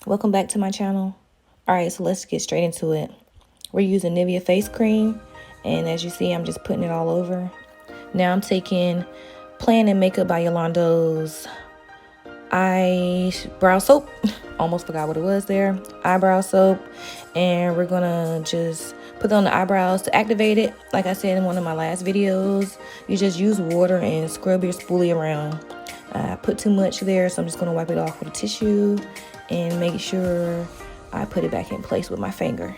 Welcome back to my channel. Alright, so let's get straight into it. We're using Nivea face cream, and as you see, I'm just putting it all over. Now I'm taking Plan & Makeup by Yolanda's eyebrow soap. Almost forgot what it was there. Eyebrow soap. And we're gonna just put it on the eyebrows to activate it. Like I said in one of my last videos, you just use water and scrub your spoolie around. I put too much there, so I'm just gonna wipe it off with a tissue and make sure I put it back in place with my finger.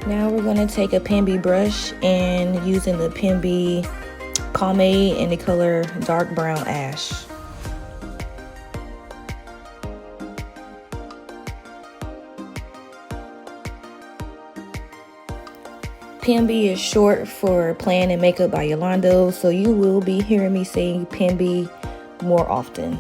Now we're going to take a Pen B brush and using the Pen B pomade in the color dark brown ash. Pen B is short for Plan & Makeup by Yolanda, so you will be hearing me say Pen B more often.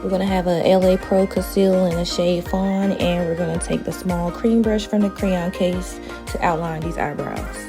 We're going to have a LA Pro conceal in the shade Fawn, and we're going to take the small cream brush from the crayon case to outline these eyebrows.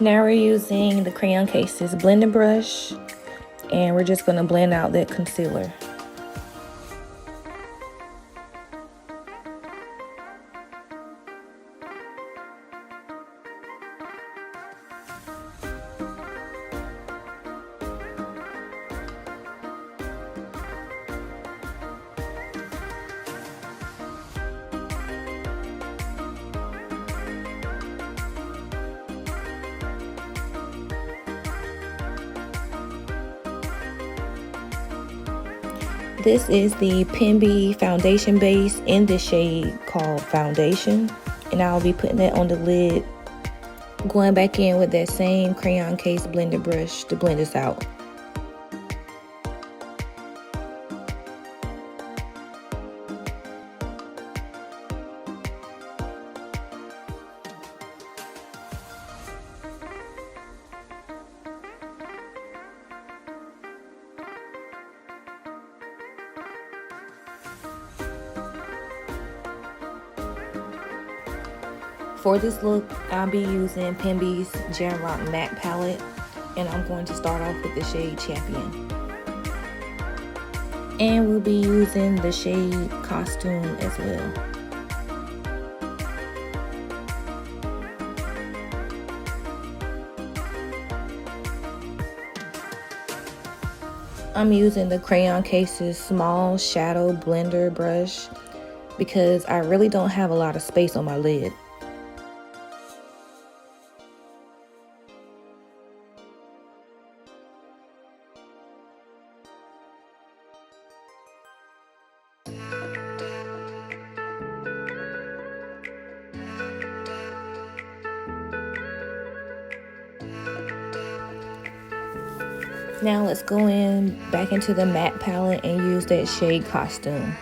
Now we're using the crayon case's blending brush, and we're just going to blend out that concealer. This is the Pen B foundation base in the shade called Foundation, and I'll be putting that on the lid, going back in with that same crayon case blender brush to blend this out. For this look, I'll be using Pen B's Jam Rock Matte palette, and I'm going to start off with the shade Champion. And we'll be using the shade Costume as well. I'm using the crayon case's small shadow blender brush because I really don't have a lot of space on my lid. Now let's go in back into the matte palette and use that shade Costume.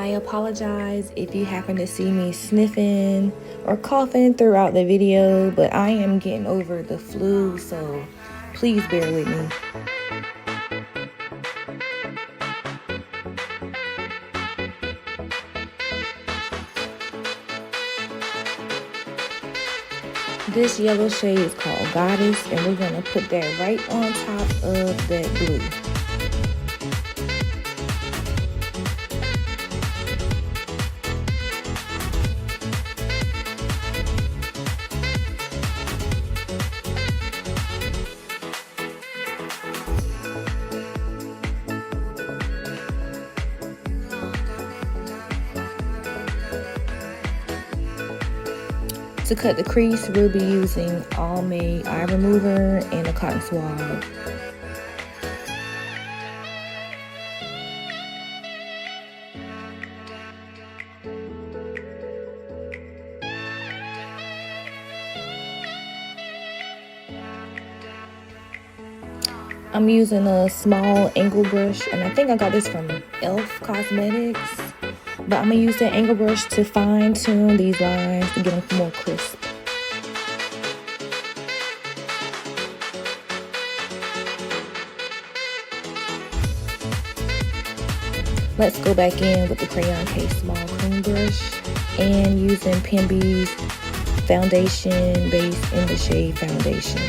I apologize if you happen to see me sniffing or coughing throughout the video, but I am getting over the flu, so please bear with me. This yellow shade is called Goddess, and we're going to put that right on top of that blue. To cut the crease, we'll be using pomade eye remover and a cotton swab. I'm using a small angle brush, and I think I got this from Cosmetics. But I'm going to use that angle brush to fine tune these lines to get them more crisp. Let's go back in with the Crayon Case small cream brush and using Pembe's foundation base in the shade Foundation.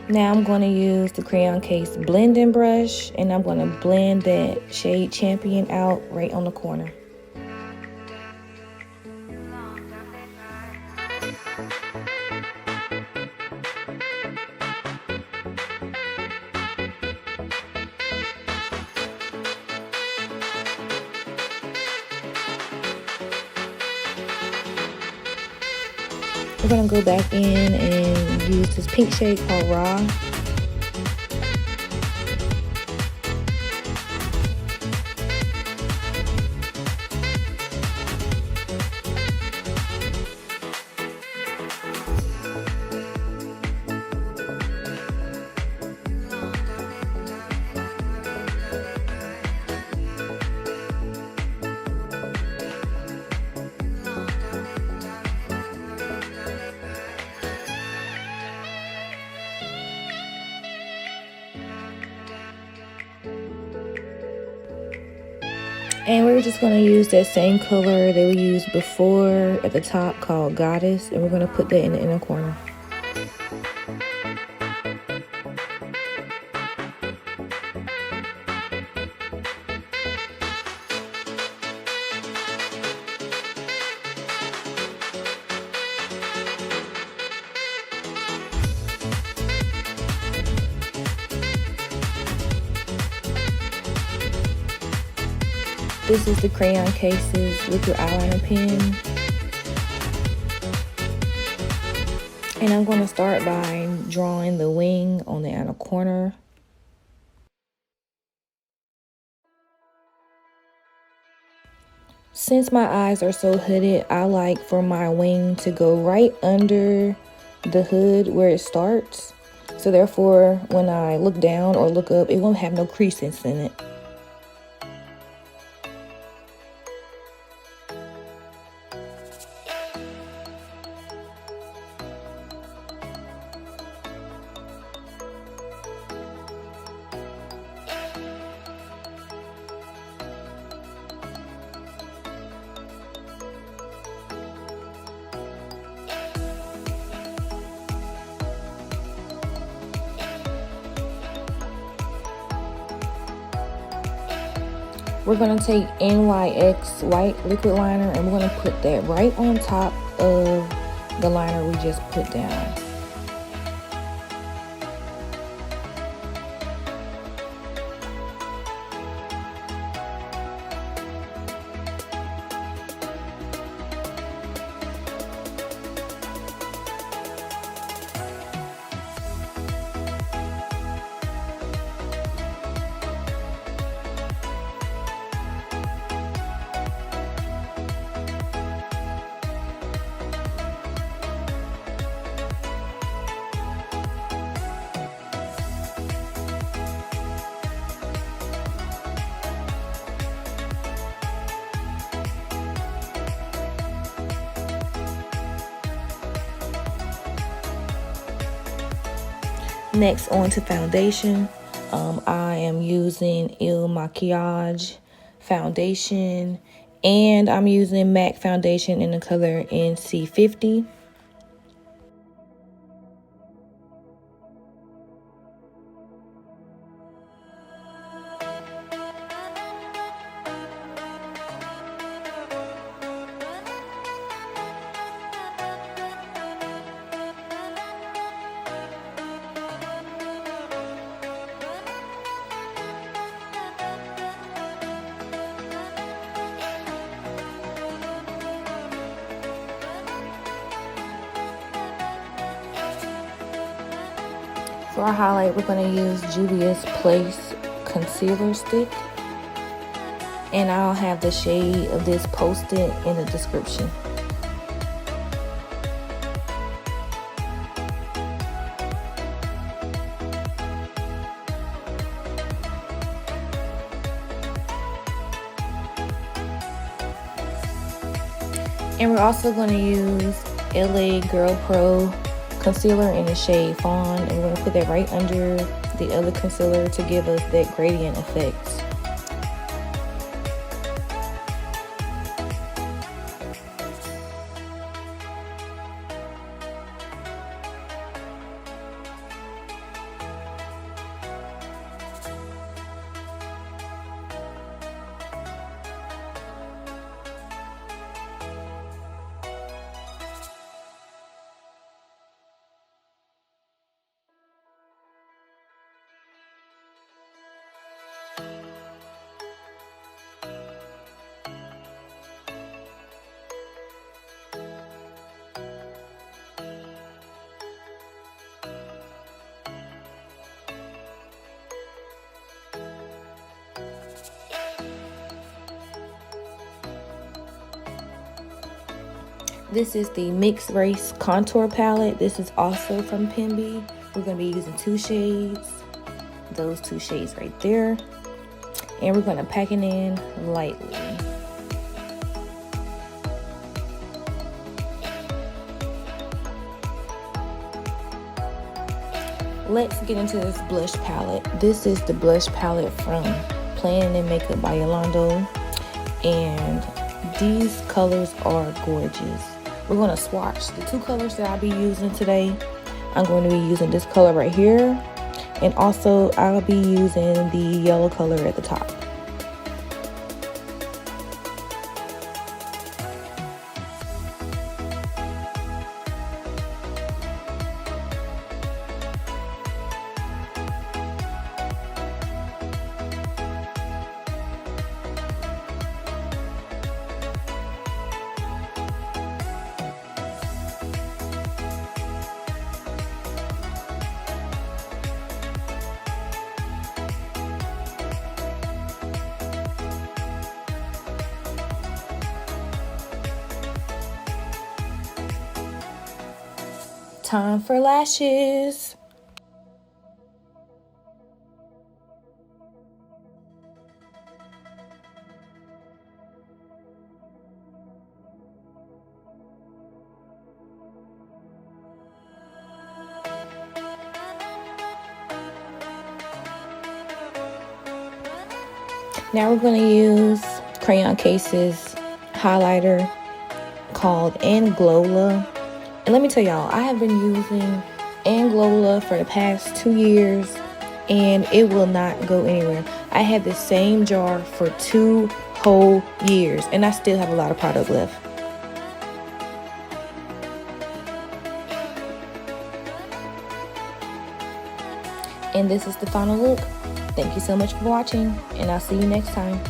Now I'm going to use the Crayon Case blending brush, and I'm going to blend that shade Champion out right on the corner. We're going to go back in and use this pink shade called Raw. And we're just going to use that same color that we used before at the top called Goddess, and we're going to put that in the inner corner. This is the Crayon Case's liquid eyeliner pen. And I'm going to start by drawing the wing on the outer corner. Since my eyes are so hooded, I like for my wing to go right under the hood where it starts. So therefore, when I look down or look up, it won't have no creases in it. We're going to take NYX white liquid liner and we're going to put that right on top of the liner we just put down. Next, on to foundation. I am using Makiage foundation, and I'm using MAC foundation in the color NC50. For our highlight, we're going to use Juviasplace concealer stick, and I'll have the shade of this posted in the description. And we're also going to use lagirlpro concealer in the shade Fawn, and we're going to put that right under the other concealer to give us that gradient effect. This is the Mixed Race Contour Palette. This is also from Pembe. We're going to be using 2 shades. Those 2 shades right there. And we're going to pack it in lightly. Let's get into this blush palette. This is the blush palette from Plan and Makeup by Yolanda. And these colors are gorgeous. We're going to swatch the 2 colors that I'll be using today. I'm going to be using this color right here, and also I'll be using the yellow color at the top. Time for lashes. Now we're going to use Crayon Case's highlighter called AnGlowLa. And let me tell y'all, I have been using AnGlowLa for the past 2 years, and it will not go anywhere. I had the same jar for 2 whole years, and I still have a lot of product left. And this is the final look. Thank you so much for watching, and I'll see you next time.